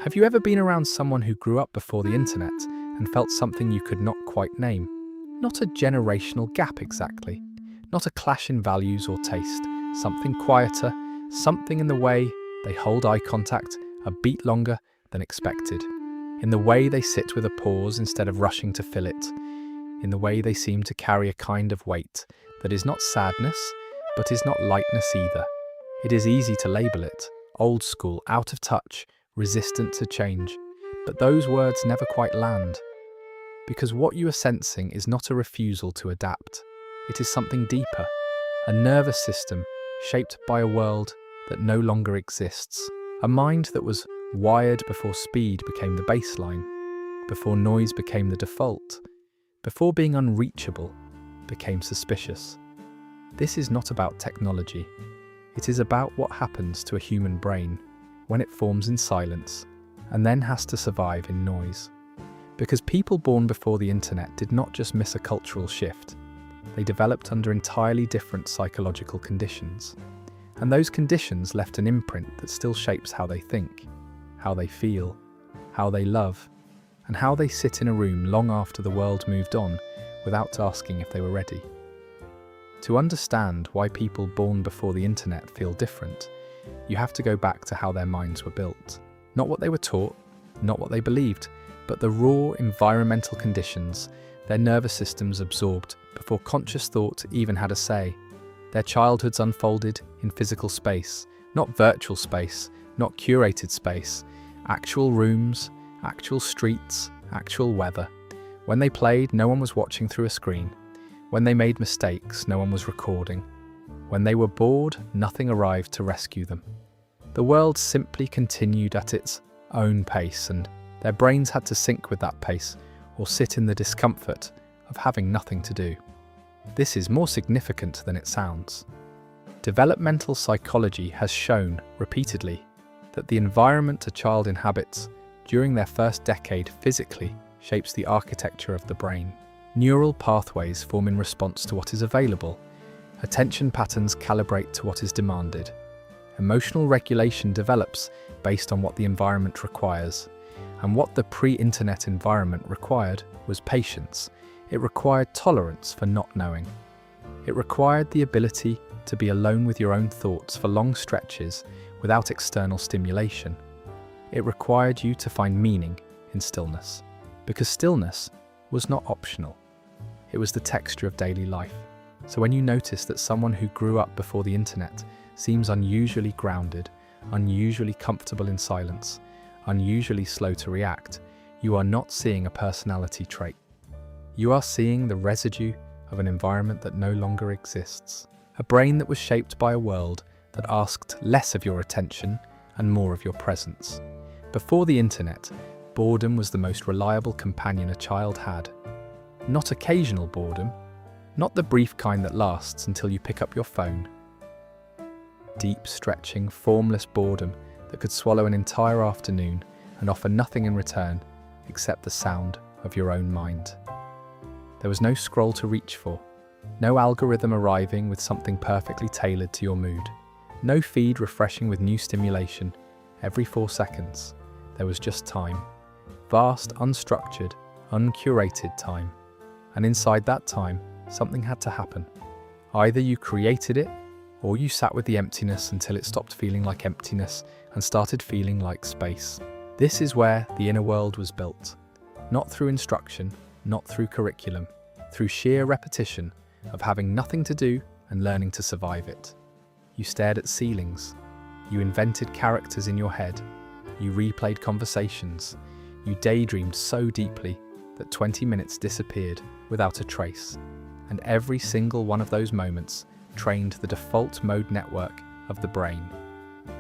Have you ever been around someone who grew up before the internet and felt something you could not quite name? Not a generational gap exactly, not a clash in values or taste, something quieter, something in the way they hold eye contact a beat longer than expected, in the way they sit with a pause instead of rushing to fill it, in the way they seem to carry a kind of weight that is not sadness, but is not lightness either. It is easy to label it, old school, out of touch, resistant to change, but those words never quite land. Because what you are sensing is not a refusal to adapt. It is something deeper, a nervous system shaped by a world that no longer exists, a mind that was wired before speed became the baseline, before noise became the default, before being unreachable became suspicious. This is not about technology. It is about what happens to a human brain when it forms in silence and then has to survive in noise. Because people born before the internet did not just miss a cultural shift, they developed under entirely different psychological conditions. And those conditions left an imprint that still shapes how they think, how they feel, how they love, and how they sit in a room long after the world moved on without asking if they were ready. To understand why people born before the internet feel different, you have to go back to how their minds were built. Not what they were taught, not what they believed, but the raw environmental conditions their nervous systems absorbed before conscious thought even had a say. Their childhoods unfolded in physical space, not virtual space, not curated space, actual rooms, actual streets, actual weather. When they played, no one was watching through a screen. When they made mistakes, no one was recording. When they were bored, nothing arrived to rescue them. The world simply continued at its own pace, and their brains had to sync with that pace or sit in the discomfort of having nothing to do. This is more significant than it sounds. Developmental psychology has shown repeatedly that the environment a child inhabits during their first decade physically shapes the architecture of the brain. Neural pathways form in response to what is available. Attention patterns calibrate to what is demanded. Emotional regulation develops based on what the environment requires. And what the pre-internet environment required was patience. It required tolerance for not knowing. It required the ability to be alone with your own thoughts for long stretches without external stimulation. It required you to find meaning in stillness, because stillness was not optional. It was the texture of daily life. So when you notice that someone who grew up before the internet seems unusually grounded, unusually comfortable in silence, unusually slow to react, you are not seeing a personality trait. You are seeing the residue of an environment that no longer exists. A brain that was shaped by a world that asked less of your attention and more of your presence. Before the internet, boredom was the most reliable companion a child had. Not occasional boredom, not the brief kind that lasts until you pick up your phone. Deep, stretching, formless boredom that could swallow an entire afternoon and offer nothing in return except the sound of your own mind. There was no scroll to reach for, no algorithm arriving with something perfectly tailored to your mood, no feed refreshing with new stimulation every 4 seconds. There was just time, vast, unstructured, uncurated time. And inside that time, something had to happen. Either you created it, or you sat with the emptiness until it stopped feeling like emptiness and started feeling like space. This is where the inner world was built. Not through instruction, not through curriculum, through sheer repetition of having nothing to do and learning to survive it. You stared at ceilings. You invented characters in your head. You replayed conversations. You daydreamed so deeply that 20 minutes disappeared without a trace. And every single one of those moments trained the default mode network of the brain,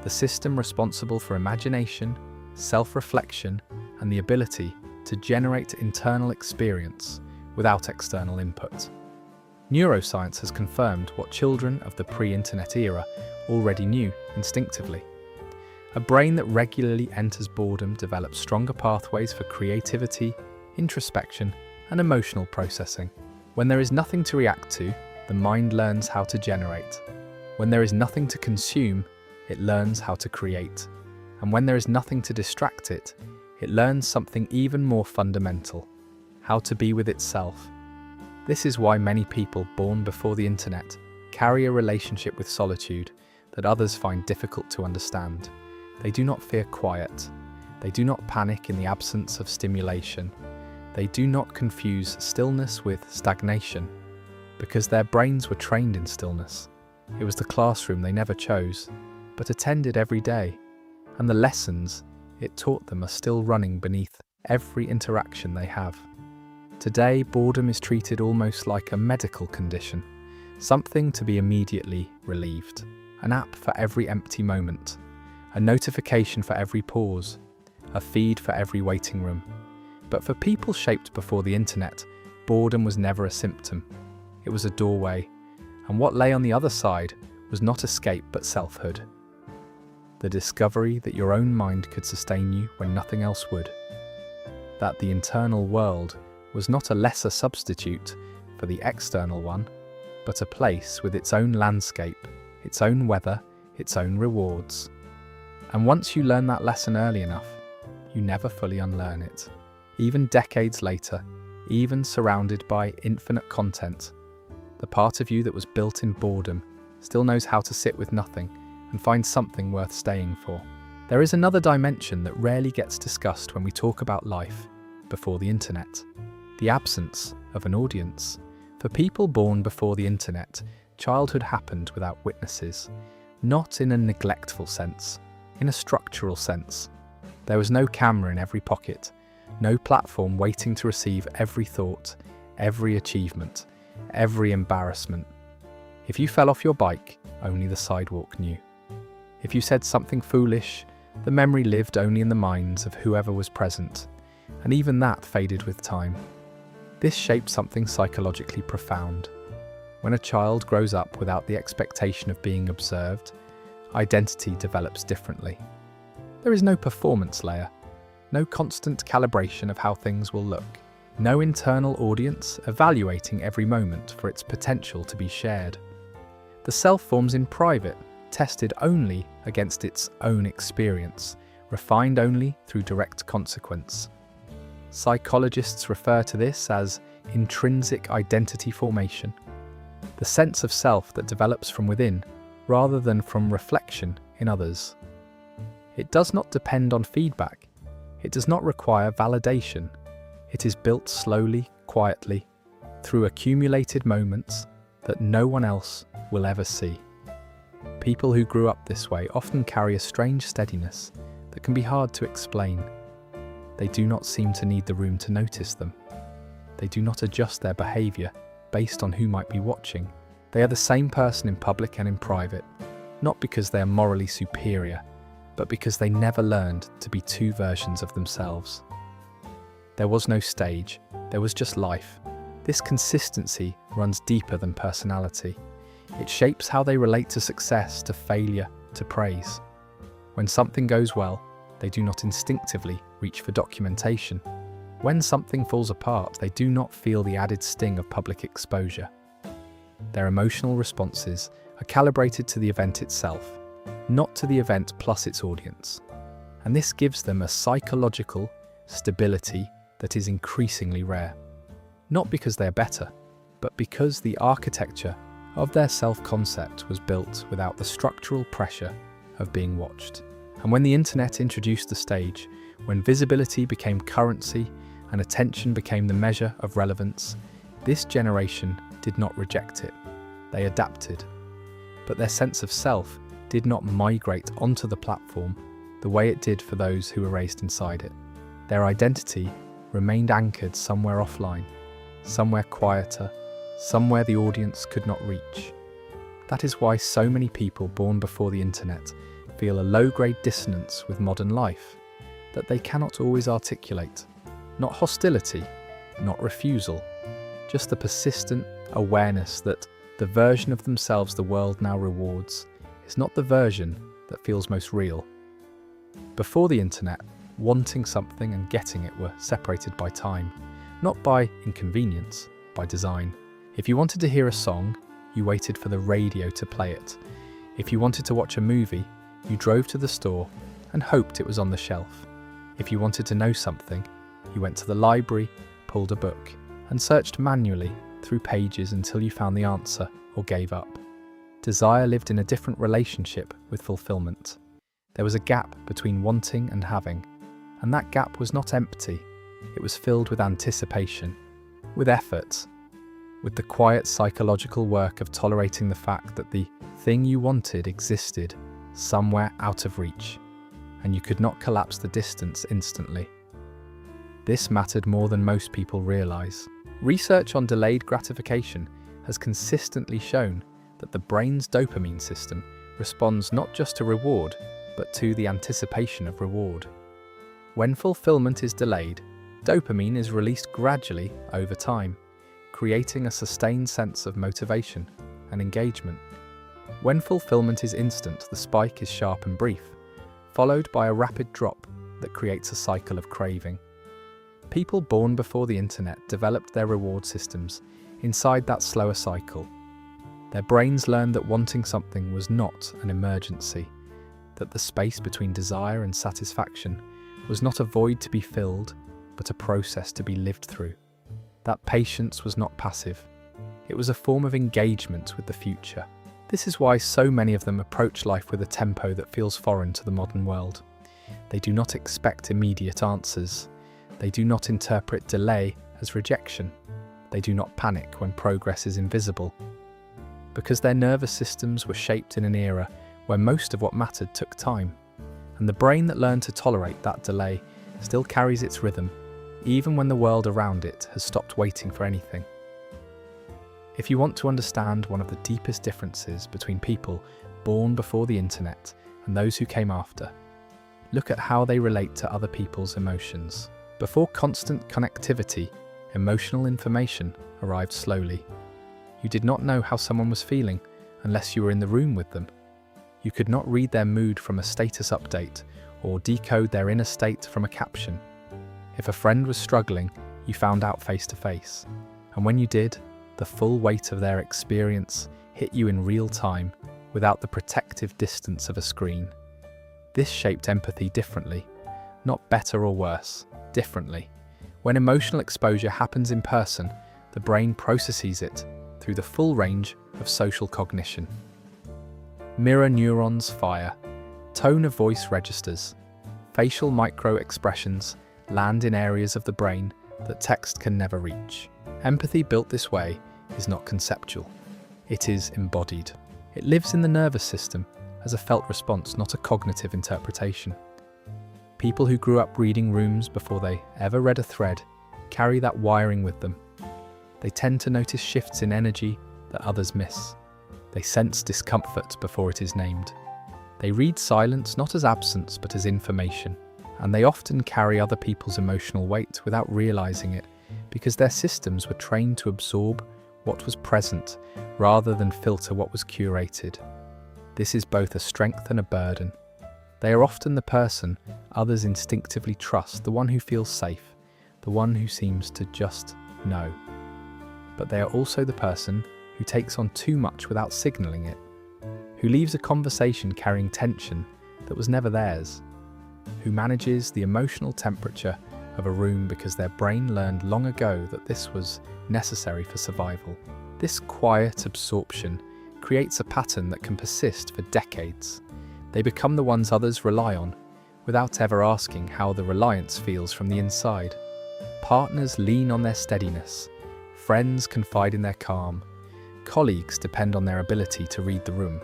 the system responsible for imagination, self-reflection, and the ability to generate internal experience without external input. Neuroscience has confirmed what children of the pre-internet era already knew instinctively. A brain that regularly enters boredom develops stronger pathways for creativity, introspection, and emotional processing. When there is nothing to react to, the mind learns how to generate. When there is nothing to consume, it learns how to create. And when there is nothing to distract it, it learns something even more fundamental: how to be with itself. This is why many people born before the internet carry a relationship with solitude that others find difficult to understand. They do not fear quiet. They do not panic in the absence of stimulation. They do not confuse stillness with stagnation, because their brains were trained in stillness. It was the classroom they never chose, but attended every day, and the lessons it taught them are still running beneath every interaction they have. Today, boredom is treated almost like a medical condition, something to be immediately relieved. An app for every empty moment, a notification for every pause, a feed for every waiting room. But for people shaped before the internet, boredom was never a symptom. It was a doorway, and what lay on the other side was not escape but selfhood. The discovery that your own mind could sustain you when nothing else would. That the internal world was not a lesser substitute for the external one, but a place with its own landscape, its own weather, its own rewards. And once you learn that lesson early enough, you never fully unlearn it. Even decades later, even surrounded by infinite content, the part of you that was built in boredom still knows how to sit with nothing and find something worth staying for. There is another dimension that rarely gets discussed when we talk about life before the internet: the absence of an audience. For people born before the internet, childhood happened without witnesses, not in a neglectful sense, in a structural sense. There was no camera in every pocket, no platform waiting to receive every thought, every achievement, every embarrassment. If you fell off your bike, only the sidewalk knew. If you said something foolish, the memory lived only in the minds of whoever was present, and even that faded with time. This shaped something psychologically profound. When a child grows up without the expectation of being observed, identity develops differently. There is no performance layer, no constant calibration of how things will look, no internal audience evaluating every moment for its potential to be shared. The self forms in private, tested only against its own experience, refined only through direct consequence. Psychologists refer to this as intrinsic identity formation, the sense of self that develops from within rather than from reflection in others. It does not depend on feedback. It does not require validation. It is built slowly, quietly, through accumulated moments that no one else will ever see. People who grew up this way often carry a strange steadiness that can be hard to explain. They do not seem to need the room to notice them. They do not adjust their behaviour based on who might be watching. They are the same person in public and in private, not because they are morally superior, but because they never learned to be two versions of themselves. There was no stage, there was just life. This consistency runs deeper than personality. It shapes how they relate to success, to failure, to praise. When something goes well, they do not instinctively reach for documentation. When something falls apart, they do not feel the added sting of public exposure. Their emotional responses are calibrated to the event itself, not to the event plus its audience. And this gives them a psychological stability that is increasingly rare. Not because they're better, but because the architecture of their self-concept was built without the structural pressure of being watched. And when the internet introduced the stage, when visibility became currency and attention became the measure of relevance, this generation did not reject it. They adapted. But their sense of self did not migrate onto the platform the way it did for those who were raised inside it. Their identity remained anchored somewhere offline, somewhere quieter, somewhere the audience could not reach. That is why so many people born before the internet feel a low-grade dissonance with modern life that they cannot always articulate. Not hostility, not refusal, just the persistent awareness that the version of themselves the world now rewards is not the version that feels most real. Before the internet, wanting something and getting it were separated by time, not by inconvenience, by design. If you wanted to hear a song, you waited for the radio to play it. If you wanted to watch a movie, you drove to the store and hoped it was on the shelf. If you wanted to know something, you went to the library, pulled a book, and searched manually through pages until you found the answer or gave up. Desire lived in a different relationship with fulfillment. There was a gap between wanting and having, and that gap was not empty. It was filled with anticipation, with effort, with the quiet psychological work of tolerating the fact that the thing you wanted existed somewhere out of reach, and you could not collapse the distance instantly. This mattered more than most people realize. Research on delayed gratification has consistently shown that the brain's dopamine system responds not just to reward, but to the anticipation of reward. When fulfillment is delayed, dopamine is released gradually over time, creating a sustained sense of motivation and engagement. When fulfillment is instant, the spike is sharp and brief, followed by a rapid drop that creates a cycle of craving. People born before the internet developed their reward systems inside that slower cycle. Their brains learned that wanting something was not an emergency, that the space between desire and satisfaction was not a void to be filled, but a process to be lived through. That patience was not passive. It was a form of engagement with the future. This is why so many of them approach life with a tempo that feels foreign to the modern world. They do not expect immediate answers. They do not interpret delay as rejection. They do not panic when progress is invisible. Because their nervous systems were shaped in an era where most of what mattered took time, and the brain that learned to tolerate that delay still carries its rhythm, even when the world around it has stopped waiting for anything. If you want to understand one of the deepest differences between people born before the internet and those who came after, look at how they relate to other people's emotions. Before constant connectivity, emotional information arrived slowly. You did not know how someone was feeling unless you were in the room with them. You could not read their mood from a status update or decode their inner state from a caption. If a friend was struggling, you found out face to face. And when you did, the full weight of their experience hit you in real time without the protective distance of a screen. This shaped empathy differently, not better or worse, differently. When emotional exposure happens in person, the brain processes it through the full range of social cognition. Mirror neurons fire, tone of voice registers, facial micro-expressions land in areas of the brain that text can never reach. Empathy built this way is not conceptual, it is embodied. It lives in the nervous system as a felt response, not a cognitive interpretation. People who grew up reading rooms before they ever read a thread carry that wiring with them. They tend to notice shifts in energy that others miss. They sense discomfort before it is named. They read silence not as absence but as information, and they often carry other people's emotional weight without realizing it because their systems were trained to absorb what was present rather than filter what was curated. This is both a strength and a burden. They are often the person others instinctively trust, the one who feels safe, the one who seems to just know. But they are also the person who takes on too much without signaling it, who leaves a conversation carrying tension that was never theirs, who manages the emotional temperature of a room because their brain learned long ago that this was necessary for survival. This quiet absorption creates a pattern that can persist for decades. They become the ones others rely on, without ever asking how the reliance feels from the inside. Partners lean on their steadiness, friends confide in their calm, colleagues depend on their ability to read the room,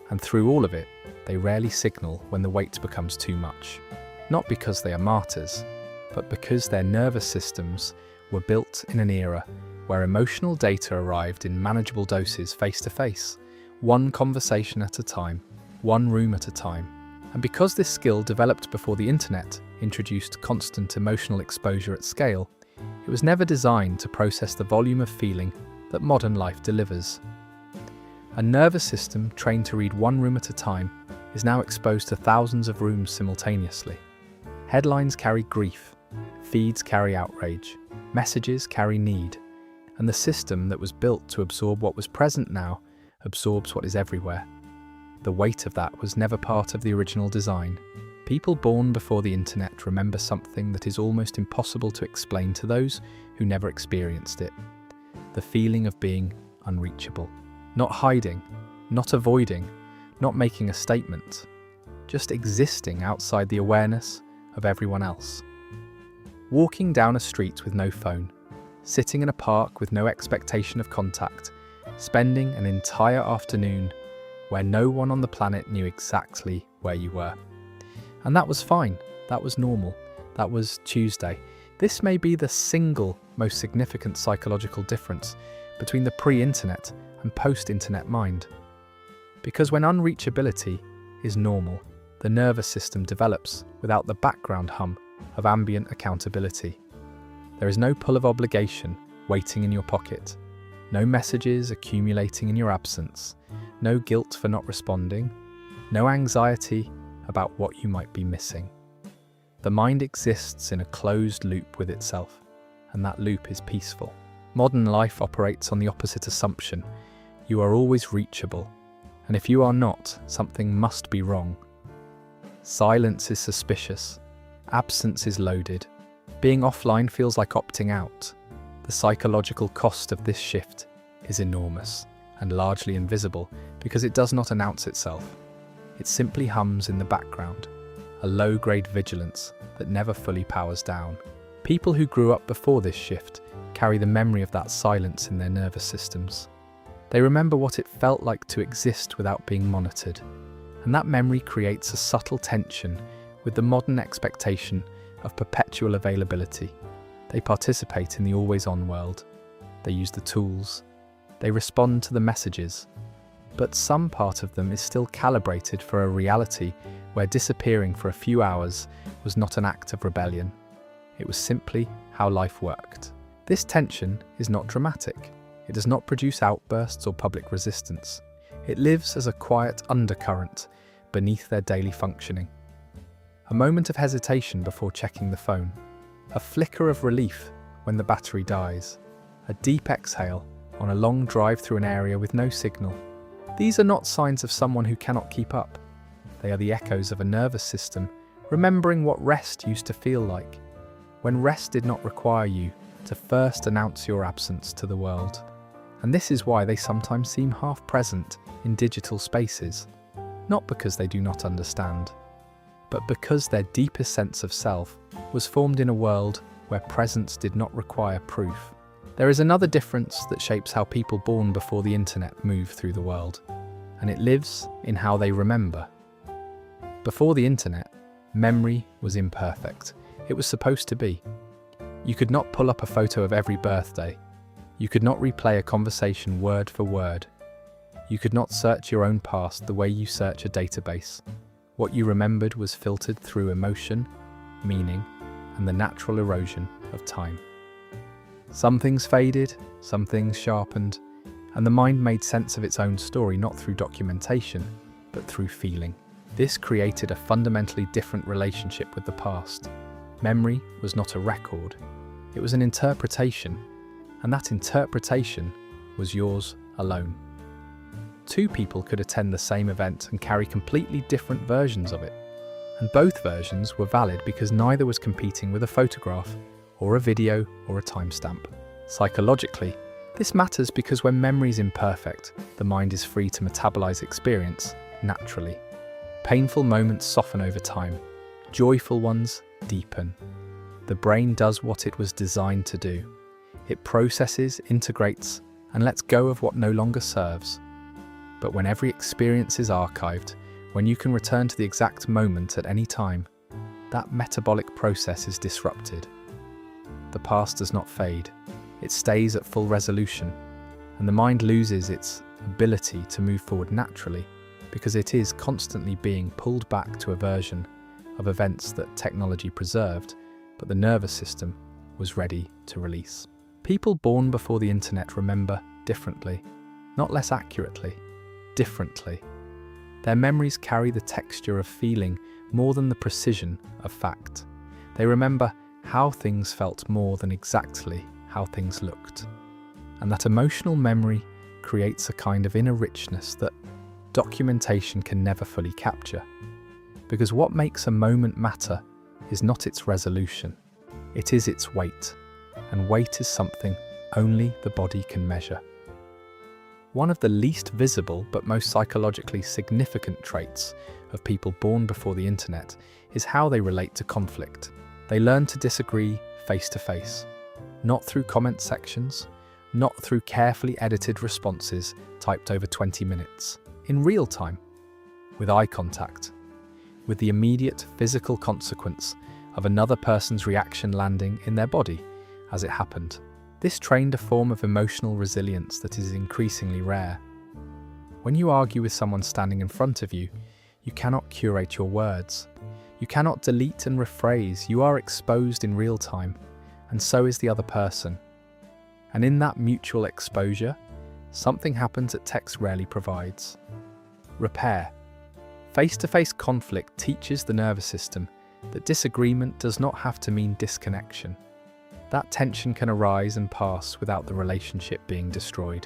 and through all of it, they rarely signal when the weight becomes too much. Not because they are martyrs, but because their nervous systems were built in an era where emotional data arrived in manageable doses face to face, one conversation at a time, one room at a time. And because this skill developed before the internet introduced constant emotional exposure at scale, it was never designed to process the volume of feeling that modern life delivers. A nervous system trained to read one room at a time is now exposed to thousands of rooms simultaneously. Headlines carry grief, feeds carry outrage, messages carry need, and the system that was built to absorb what was present now absorbs what is everywhere. The weight of that was never part of the original design. People born before the internet remember something that is almost impossible to explain to those who never experienced it. The feeling of being unreachable. Not hiding, not avoiding, not making a statement, just existing outside the awareness of everyone else. Walking down a street with no phone, sitting in a park with no expectation of contact, spending an entire afternoon where no one on the planet knew exactly where you were. And that was fine, that was normal, that was Tuesday. This may be the single most significant psychological difference between the pre-internet and post-internet mind. Because when unreachability is normal, the nervous system develops without the background hum of ambient accountability. There is no pull of obligation waiting in your pocket, no messages accumulating in your absence, no guilt for not responding, no anxiety about what you might be missing. The mind exists in a closed loop with itself, and that loop is peaceful. Modern life operates on the opposite assumption. You are always reachable, and if you are not, something must be wrong. Silence is suspicious. Absence is loaded. Being offline feels like opting out. The psychological cost of this shift is enormous and largely invisible because it does not announce itself. It simply hums in the background, a low-grade vigilance that never fully powers down. People who grew up before this shift carry the memory of that silence in their nervous systems. They remember what it felt like to exist without being monitored, and that memory creates a subtle tension with the modern expectation of perpetual availability. They participate in the always-on world. They use the tools. They respond to the messages. But some part of them is still calibrated for a reality where disappearing for a few hours was not an act of rebellion. It was simply how life worked. This tension is not dramatic. It does not produce outbursts or public resistance. It lives as a quiet undercurrent beneath their daily functioning. A moment of hesitation before checking the phone. A flicker of relief when the battery dies. A deep exhale on a long drive through an area with no signal. These are not signs of someone who cannot keep up. They are the echoes of a nervous system remembering what rest used to feel like, when rest did not require you to first announce your absence to the world. And this is why they sometimes seem half present in digital spaces, not because they do not understand, but because their deepest sense of self was formed in a world where presence did not require proof. There is another difference that shapes how people born before the internet move through the world, and it lives in how they remember. Before the internet, memory was imperfect. It was supposed to be. You could not pull up a photo of every birthday. You could not replay a conversation word for word. You could not search your own past the way you search a database. What you remembered was filtered through emotion, meaning, and the natural erosion of time. Some things faded, some things sharpened, and the mind made sense of its own story not through documentation, but through feeling. This created a fundamentally different relationship with the past. Memory was not a record, it was an interpretation, and that interpretation was yours alone. Two people could attend the same event and carry completely different versions of it, and both versions were valid because neither was competing with a photograph or a video or a timestamp. Psychologically, this matters because when memory is imperfect, the mind is free to metabolize experience naturally. Painful moments soften over time, joyful ones deepen. The brain does what it was designed to do. It processes, integrates, and lets go of what no longer serves. But when every experience is archived, when you can return to the exact moment at any time, that metabolic process is disrupted. The past does not fade, it stays at full resolution, and the mind loses its ability to move forward naturally because it is constantly being pulled back to a version of events that technology preserved, but the nervous system was ready to release. People born before the internet remember differently, not less accurately, differently. Their memories carry the texture of feeling more than the precision of fact. They remember how things felt more than exactly how things looked. And that emotional memory creates a kind of inner richness that documentation can never fully capture. Because what makes a moment matter is not its resolution, it is its weight, and weight is something only the body can measure. One of the least visible but most psychologically significant traits of people born before the internet is how they relate to conflict. They learn to disagree face to face, not through comment sections, not through carefully edited responses typed over 20 minutes, in real time, with eye contact, with the immediate physical consequence of another person's reaction landing in their body as it happened. This trained a form of emotional resilience that is increasingly rare. When you argue with someone standing in front of you, you cannot curate your words. You cannot delete and rephrase. You are exposed in real time, and so is the other person. And in that mutual exposure, something happens that text rarely provides. Repair. Face-to-face conflict teaches the nervous system that disagreement does not have to mean disconnection. That tension can arise and pass without the relationship being destroyed.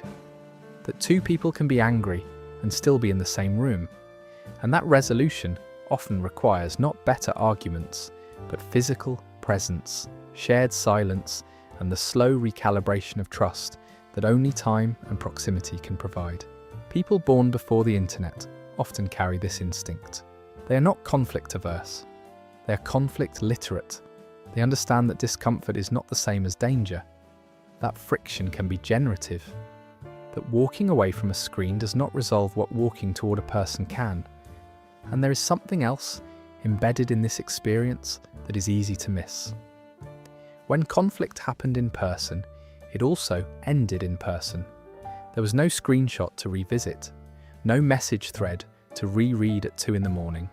That two people can be angry and still be in the same room. And that resolution often requires not better arguments, but physical presence, shared silence, and the slow recalibration of trust that only time and proximity can provide. People born before the internet often carry this instinct. They are not conflict averse. They are conflict literate. They understand that discomfort is not the same as danger, that friction can be generative, that walking away from a screen does not resolve what walking toward a person can, and there is something else embedded in this experience that is easy to miss. When conflict happened in person, it also ended in person. There was no screenshot to revisit, no message thread to reread at 2 a.m,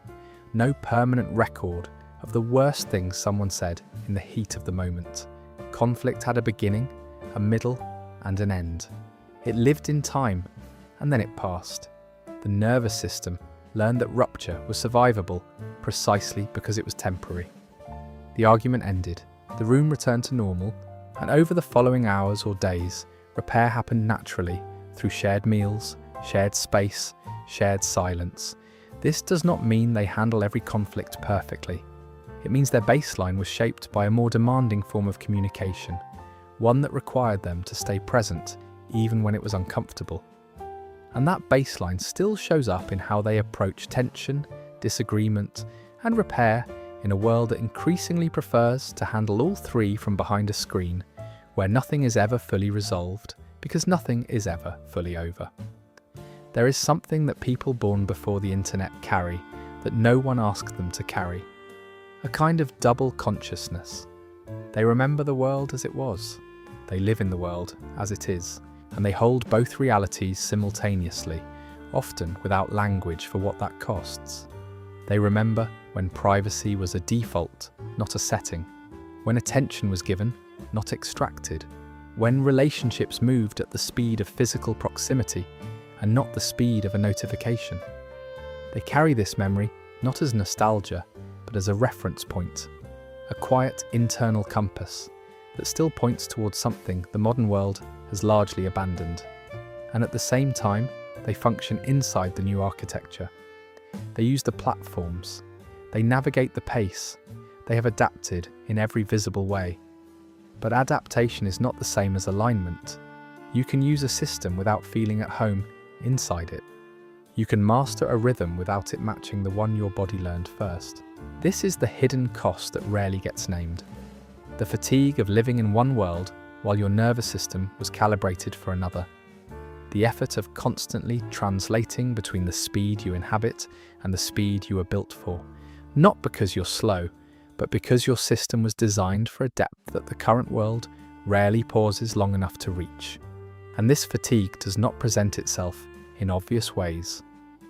no permanent record of the worst things someone said in the heat of the moment. Conflict had a beginning, a middle, and an end. It lived in time, and then it passed. The nervous system learned that rupture was survivable precisely because it was temporary. The argument ended, the room returned to normal, and over the following hours or days, repair happened naturally through shared meals, shared space, shared silence. This does not mean they handle every conflict perfectly. It means their baseline was shaped by a more demanding form of communication, one that required them to stay present even when it was uncomfortable. And that baseline still shows up in how they approach tension, disagreement, and repair in a world that increasingly prefers to handle all three from behind a screen, where nothing is ever fully resolved because nothing is ever fully over. There is something that people born before the internet carry that no one asked them to carry. A kind of double consciousness. They remember the world as it was. They live in the world as it is. And they hold both realities simultaneously, often without language for what that costs. They remember when privacy was a default, not a setting. When attention was given, not extracted. When relationships moved at the speed of physical proximity and not the speed of a notification. They carry this memory not as nostalgia, but as a reference point, a quiet internal compass that still points towards something the modern world has largely abandoned. And at the same time, they function inside the new architecture. They use the platforms, they navigate the pace, they have adapted in every visible way. But adaptation is not the same as alignment. You can use a system without feeling at home inside it. You can master a rhythm without it matching the one your body learned first. This is the hidden cost that rarely gets named. The fatigue of living in one world while your nervous system was calibrated for another. The effort of constantly translating between the speed you inhabit and the speed you were built for. Not because you're slow, but because your system was designed for a depth that the current world rarely pauses long enough to reach. And this fatigue does not present itself in obvious ways.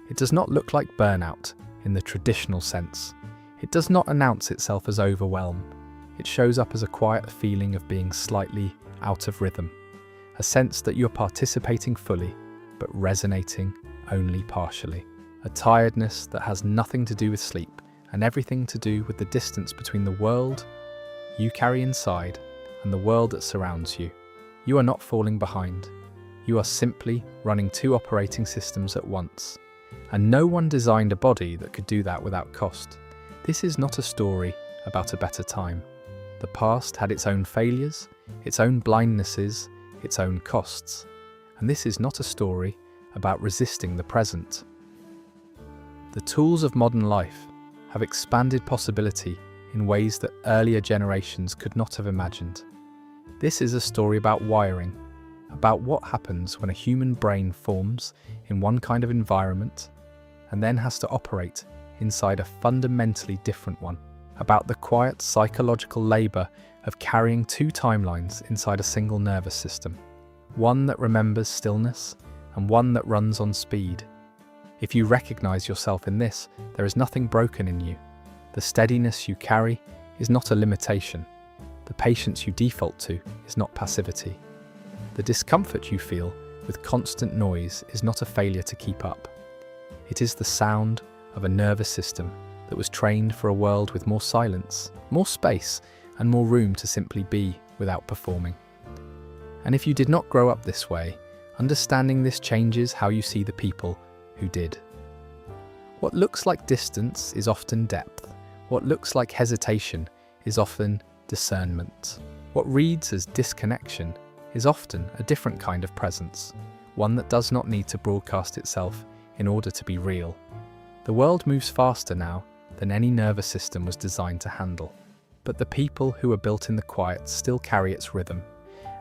It does not look like burnout in the traditional sense. It does not announce itself as overwhelm. It shows up as a quiet feeling of being slightly out of rhythm, a sense that you're participating fully, but resonating only partially. A tiredness that has nothing to do with sleep and everything to do with the distance between the world you carry inside and the world that surrounds you. You are not falling behind. You are simply running two operating systems at once. And no one designed a body that could do that without cost. This is not a story about a better time. The past had its own failures, its own blindnesses, its own costs. And this is not a story about resisting the present. The tools of modern life have expanded possibility in ways that earlier generations could not have imagined. This is a story about wiring, about what happens when a human brain forms in one kind of environment and then has to operate inside a fundamentally different one, about the quiet psychological labor of carrying two timelines inside a single nervous system, one that remembers stillness and one that runs on speed. If you recognize yourself in this, there is nothing broken in you. The steadiness you carry is not a limitation. The patience you default to is not passivity. The discomfort you feel with constant noise is not a failure to keep up. It is the sound of a nervous system that was trained for a world with more silence, more space, and more room to simply be without performing. And if you did not grow up this way, understanding this changes how you see the people who did. What looks like distance is often depth. What looks like hesitation is often discernment. What reads as disconnection is often a different kind of presence, one that does not need to broadcast itself in order to be real. The world moves faster now than any nervous system was designed to handle. But the people who are built in the quiet still carry its rhythm.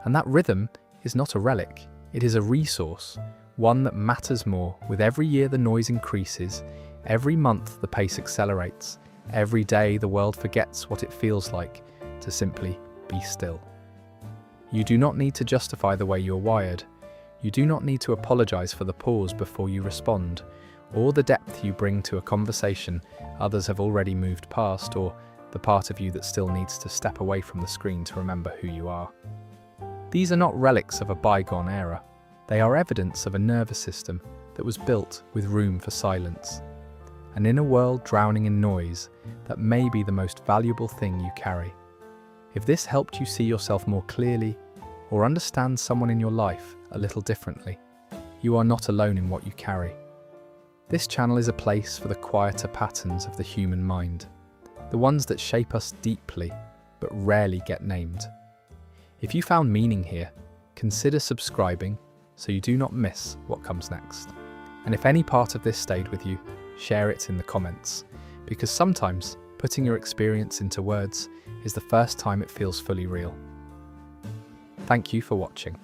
And that rhythm is not a relic, it is a resource, one that matters more with every year the noise increases, every month the pace accelerates, every day the world forgets what it feels like to simply be still. You do not need to justify the way you're wired. You do not need to apologize for the pause before you respond, or the depth you bring to a conversation others have already moved past, or the part of you that still needs to step away from the screen to remember who you are. These are not relics of a bygone era. They are evidence of a nervous system that was built with room for silence. And in a world drowning in noise, that may be the most valuable thing you carry. If this helped you see yourself more clearly, or understand someone in your life a little differently, you are not alone in what you carry. This channel is a place for the quieter patterns of the human mind, the ones that shape us deeply but rarely get named. If you found meaning here, consider subscribing so you do not miss what comes next. And if any part of this stayed with you, share it in the comments, because sometimes putting your experience into words is the first time it feels fully real. Thank you for watching.